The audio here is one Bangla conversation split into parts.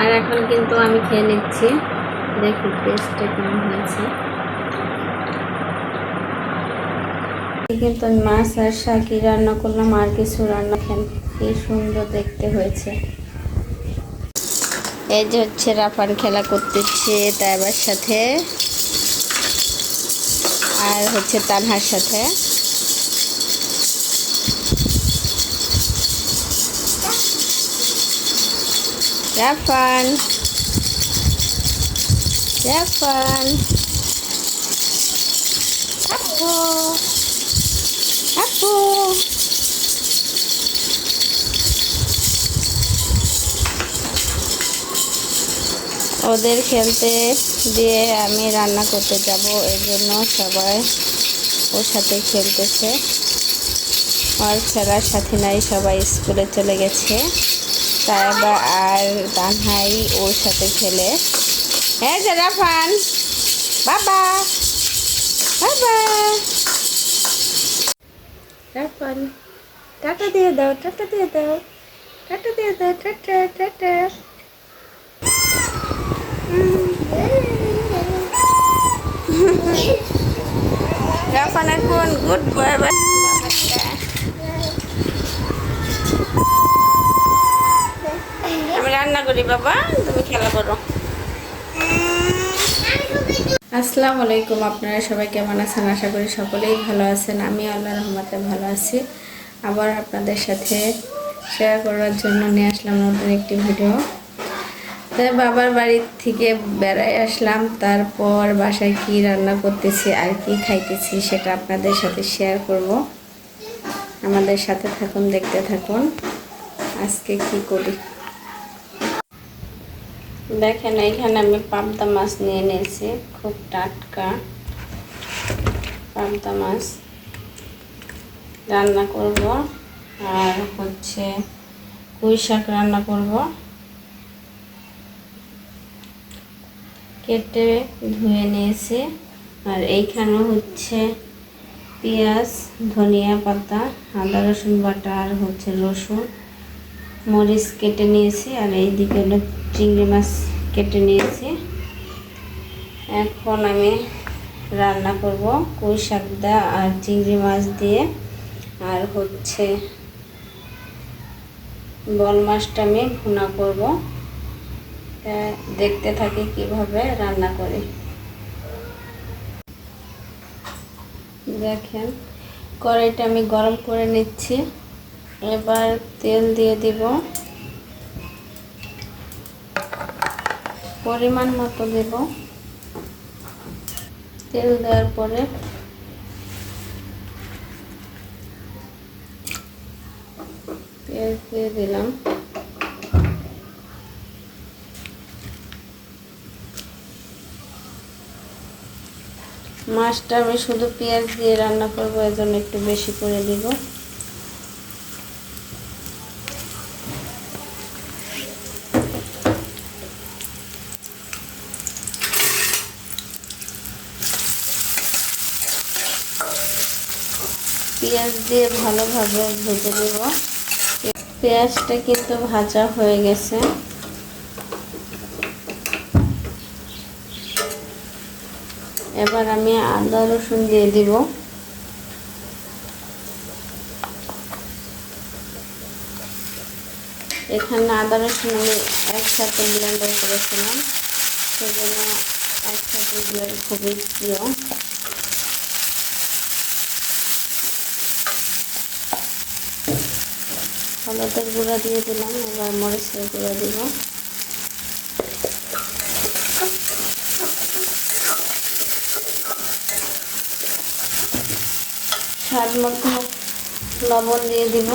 আর এখন কিন্তু আমি খেয়ে নিচ্ছি। দেখি টেস্টটা কেমন হয়েছে। কিন্তু আমি মাছ আর শাকি রান্না করলাম, আর কিছু রান্না খেন কি সুন্দর দেখতে হয়েছে। এই যে হচ্ছে রাফান খেলা করতেছে তাইবার সাথে আর হচ্ছে তানহার সাথে। রাফান রাফান আপু আপু ওদের খেলতে দিয়ে আমি রান্না করতে যাব, এর জন্য সবাই ওর সাথে খেলতেছে। আর খেলার সাথী নাই, সবাই স্কুলে চলে গেছে। তাইবা আর তানহাই ওর সাথে খেলে। হ্যাঁ যে রাফান বাবা বাবা রাফান টাটা দিয়ে দাও, টাটা দিয়ে দাও, টাটা দিয়ে দাও, টাটা টাটা। রাফান এখন গুড বয়। আমি রান্না করি বাবা, তুমি খেলা করো। আসসালামু আলাইকুম, আপনারা সবাই কেমন আছেন? আশা করি সকলেই ভালো আছেন। আমি আল্লাহর রহমতে ভালো আছি। আবার আপনাদের সাথে শেয়ার করার জন্য নিয়ে আসলাম নতুন একটি ভিডিও। তাই বাবার বাড়ি থেকে বেড়াই আসলাম, তারপর বাসায় কি রান্না করতেছি আর কি খাইতেছি সেটা আপনাদের সাথে শেয়ার করব। আমাদের সাথে থাকুন, দেখতে থাকুন আজকে কি করি। দেখেন এইখানে আমি পাবদা মাছ নিয়ে নিয়েছি, খুব টাটকা পাবদা মাছ রান্না করব। আর হচ্ছে পুঁই শাক রান্না করব। কেটে ধুয়ে নিয়েছি। আর এইখানে হচ্ছে পেঁয়াজ, ধনিয়া পাতা, আদা রসুন বাটা আর হচ্ছে রসুন মরিচ কেটে নিয়েছি। আর এইদিকে হলো চিংড়ি মাছ কেটে নিয়েছি। এখন আমি রান্না করব পুঁই শাক দা আর চিংড়ি মাছ দিয়ে। আর হচ্ছে বল মাছটা আমি ভুনা করব। দেখতে থাকি কিভাবে রান্না করি। দেখেন কড়াইটা আমি গরম করে নিচ্ছি। এবার তেল দিয়ে দিব, পরিমাণ মতো দেব। তেল দেওয়ার পরে পেঁয়াজ দিয়ে দিলাম। মাছটা আমি শুধু পেঁয়াজ দিয়ে রান্না করবো, এজন্য একটু বেশি করে দিব। পেঁয়াজ দিয়ে ভালোভাবে ভেজে দেব। পেঁয়াজটা কিন্তু ভাজা হয়ে গেছে। এবার আমি আদা রসুন দিয়ে দিব। এখানে আদা রসুন আমি একসাথে ব্লেন্ডার করেছিলাম, সেজন্য একসাথে দিয়ে খুবই প্রিয়। হলুদের গুঁড়া দিয়ে দিলাম, এবার মরিচের গুঁড়া দিব। স্বাদ মতো লবণ দিয়ে দিব।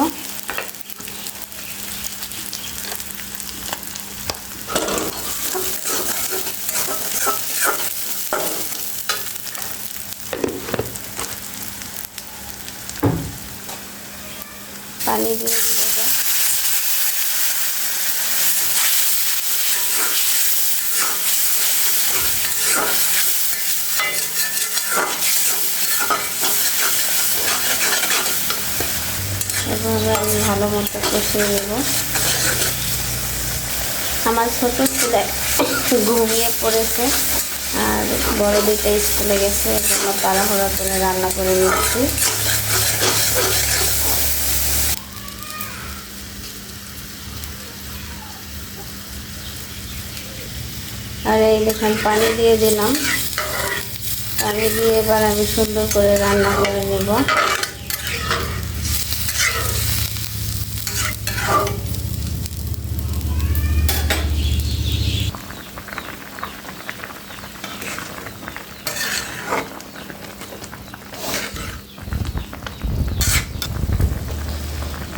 পানি দিয়ে দিব। এভাবে আমি ভালো মতো কষিয়ে নেব। আমার ছোট ছেলে ঘুমিয়ে পড়েছে আর বড় দুইটা স্কুলে গেছে, এজন্য তাড়াহুড়া করে রান্না করে নিচ্ছি। আর এই দেখেন পানি দিয়ে দিলাম, পানি দিয়ে এবার আমি সুন্দর করে রান্না করে নেব।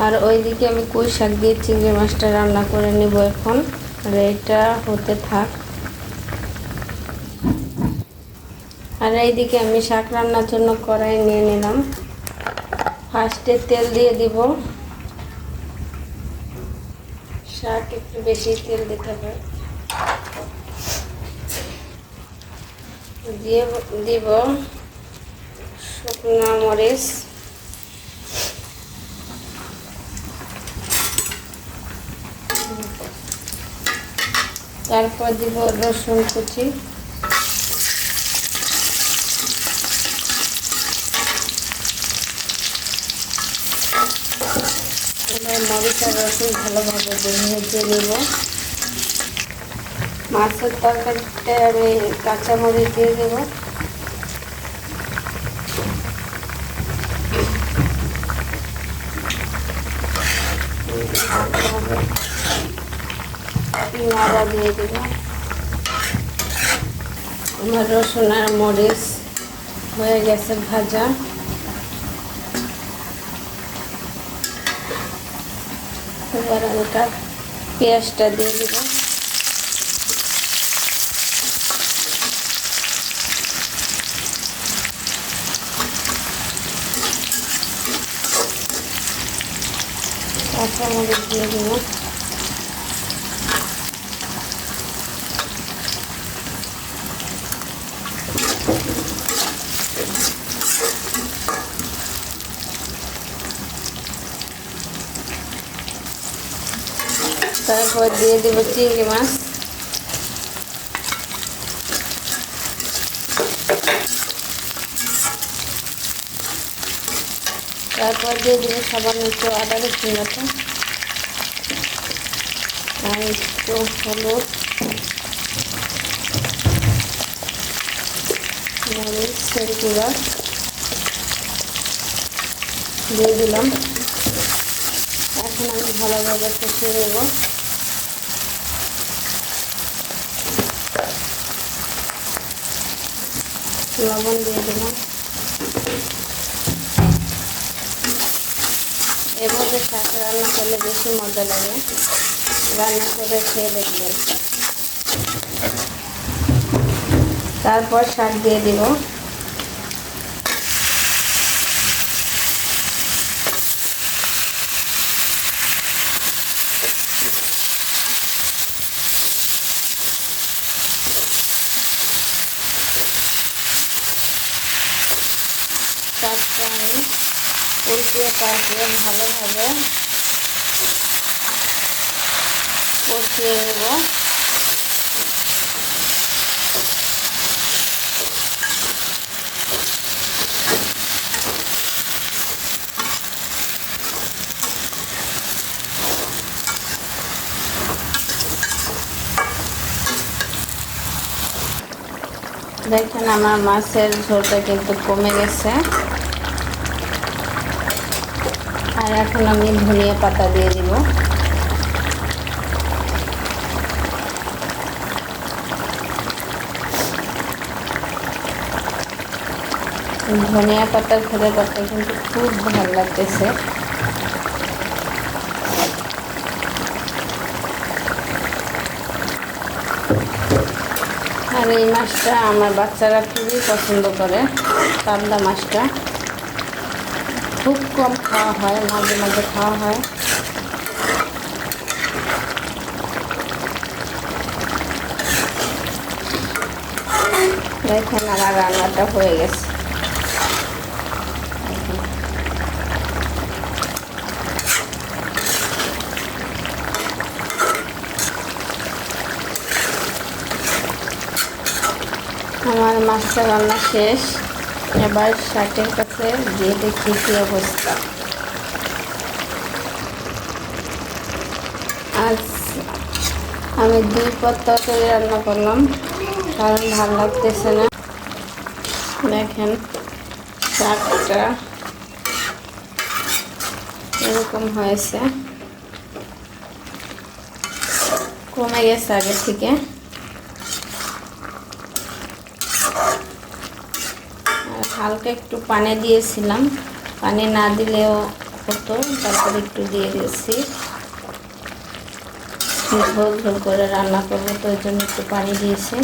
আর ওইদিকে আমি কই শাক দিয়ে চিংড়ি মাছটা রান্না করে নিব এখন। আর এটা হতে থাক। আর এইদিকে আমি শাক রান্নার জন্য কড়াই নিয়ে নিলাম। ফার্স্টে তেল দিয়ে দিব। শাক একটু বেশি তেল দিতে হবে। দিয়ে দিব শুকনো মরিচ, তারপর দিব রসুন কুচি, মরিচ আর রসুন ভালোভাবে ভেজে নিব। মাছের তরকারিতে আমি কাঁচামরিচ দিয়ে দেব। নাড়া দিয়ে দেব। আমার রসুন আর মরিচ হয়ে গেছে ভাজা। এবার আমি পেঁয়াজটা দিয়ে দিব। কাঁচামরিচ দিয়ে দিব। তারপর দিয়ে দেব চিংড়ি মাছ। তারপর দিয়ে দেব সামান্য একটু আদা রসুন বাটা আর একটু হলুদ, মরিচের গুঁড়া দিয়ে দিলাম। এখন আমি ভালোভাবে কষিয়ে নেব। লবণ দিয়ে দিলাম। এভাবে শাক রান্না করলে বেশি মজা লাগে, রান্না করে খেয়ে দেখবেন। তারপর শাক দিয়ে দিব। শাকটা আমি উল্টিয়ে পাল্টিয়ে ভালোভাবে কষিয়ে নেব। দেখেন আমার মাছের ঝোলটা কিন্তু কমে গেছে। আর এখন আমি ধনিয়া পাতা দিয়ে দিব। ধনিয়া পাতার খেতে পাতা কিন্তু খুব ভালো লাগতেছে। আর এই মাছটা আমার বাচ্চারা খুবই পছন্দ করে। পাবদা মাছটা খুব কম খাওয়া হয়, মাঝে মাঝে খাওয়া হয়। দেখেন আমার রান্নাটা হয়ে গেছে। আমার মাছটা রান্না শেষ। এবার শাকের কাছে দিয়ে দেখি কি অবস্থা। আজ আমি 2 পদ তরকারি রান্না করলাম, কারণ ভালো লাগতেছে না। দেখেন শাকটা এরকম হয়েছে, কমে গেছে আগে থেকে। হালকা একটু পানি দিয়েছিলাম, পানি না দিলেও হতো, তারপরে একটু দিয়ে দিয়েছি। ঝোল ঝোল করে রান্না করবো, তো ওই জন্য একটু পানি দিয়েছি।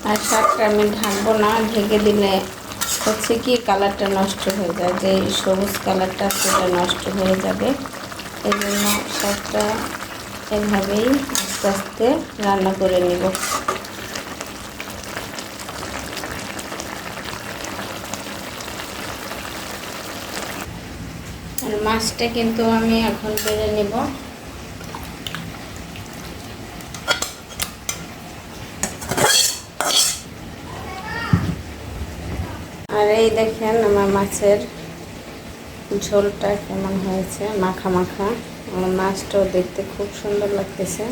আর শাকটা আমি ঢাকবো না, ঢেকে দিলে হচ্ছে কি কালারটা নষ্ট হয়ে যায়, যে সবুজ কালারটা সেটা নষ্ট হয়ে যাবে। এই জন্য শাকটা এভাবেই আস্তে আস্তে রান্না করে নেব। আর মাছটা কিন্তু আমি এখন বেড়ে নেব। আর এই দেখেন আমার মাছের ঝোলটা কেমন হয়েছে, মাখা মাখা। আমার মাছটাও দেখতে খুব সুন্দর লাগতেছে।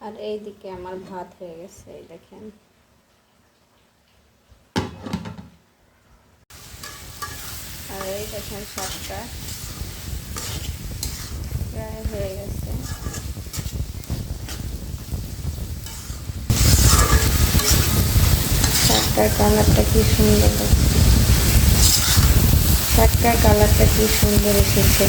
আর এইদিকে আমার ভাত হয়ে গেছে, এই দেখেন। আর এই দেখেন শাকটা প্রায় হয়ে গেছে। শাকটার কালারটা কি সুন্দর লাগছে, শাকটার কালারটা কি সুন্দর এসেছে।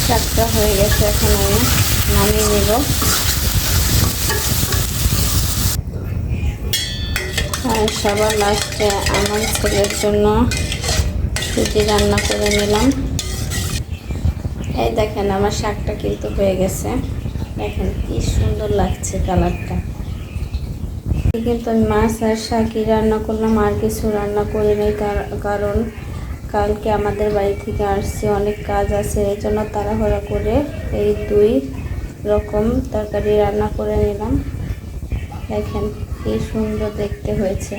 শাকটা হয়ে গেছে, এখন আমি নামিয়ে নেব। আর সবার লাস্টে আমার ছেলের জন্য সুজি রান্না করে নিলাম। এই দেখেন আমার শাকটা কিন্তু হয়ে গেছে, দেখেন কি সুন্দর লাগছে কালারটা। কিন্তু আমি মাছ আর শাকই রান্না করলাম, আর কিছু রান্না করি নাই, কারণ কালকে আমাদের বাড়ি থেকে আসছে, অনেক কাজ আছে, এই জন্য তাড়াহুড়া করে এই 2 রকম তরকারি রান্না করে নিলাম। দেখেন কি সুন্দর দেখতে হয়েছে।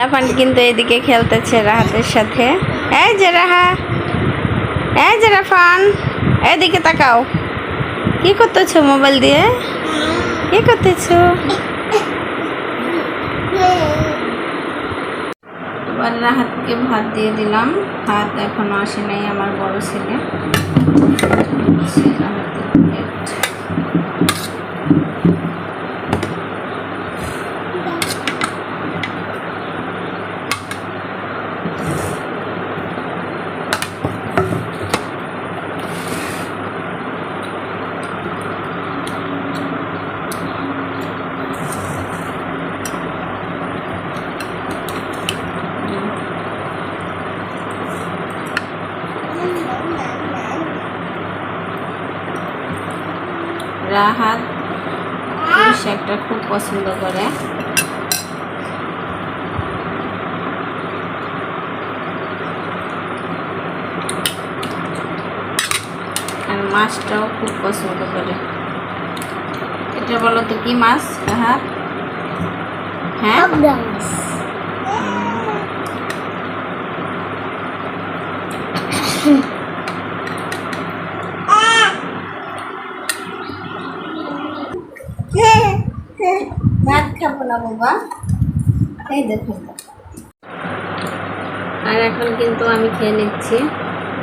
এখন কিন্তু এদিকে খেলতেছে রাহাতের সাথে। এই যে রাহা, এই যে রাফান, এদিকে তাকাও। কি করতেছো মোবাইল দিয়ে, কি করতেছো? এবার রাহাতকে ভাত দিয়ে দিলাম। ভাত এখনো আসে নাই আমার বড় ছেলে। রাহাত এই শাকটা খুব পছন্দ করে। আর মাছটাও খুব পছন্দ করে। এটা বলো তো কি মাছ রাহাত? হ্যাঁ, ভাত খাবো না বাবা, এই দেখুন। আর এখন কিন্তু আমি খেয়ে নিচ্ছি,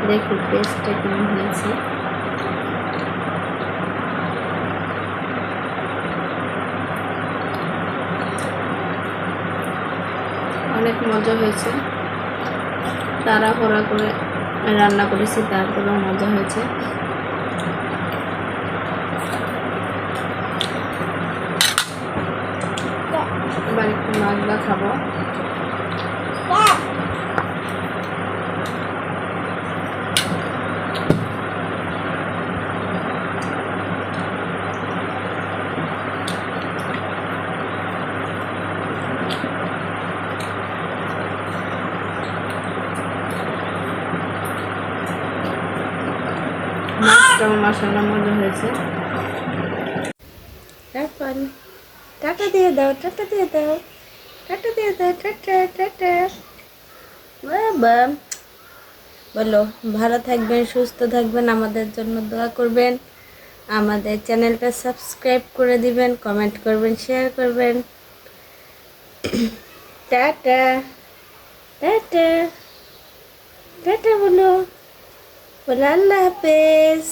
দেখুন টেস্টটা কেমন হয়েছে। অনেক মজা হয়েছে, তাড়াহুড়া করে রান্না করেছি, তারপরেও মজা হয়েছে। এবার একটু মাছটা খাবো। মাছটাও মাশাআল্লাহ মজা হয়েছে। তারপর টাটা দিয়ে দাও, টাটা দিয়ে দাও, টাটা দিয়ে দাও, টাটা টাটা। বাবা বলো, ভালো থাকবেন, সুস্থ থাকবেন, আমাদের জন্য দোয়া করবেন, আমাদের চ্যানেলটা সাবস্ক্রাইব করে দিবেন, কমেন্ট করবেন, শেয়ার করবেন। টাটা টাটা টাটা বলো, বলো আল্লাহ হাফেজ।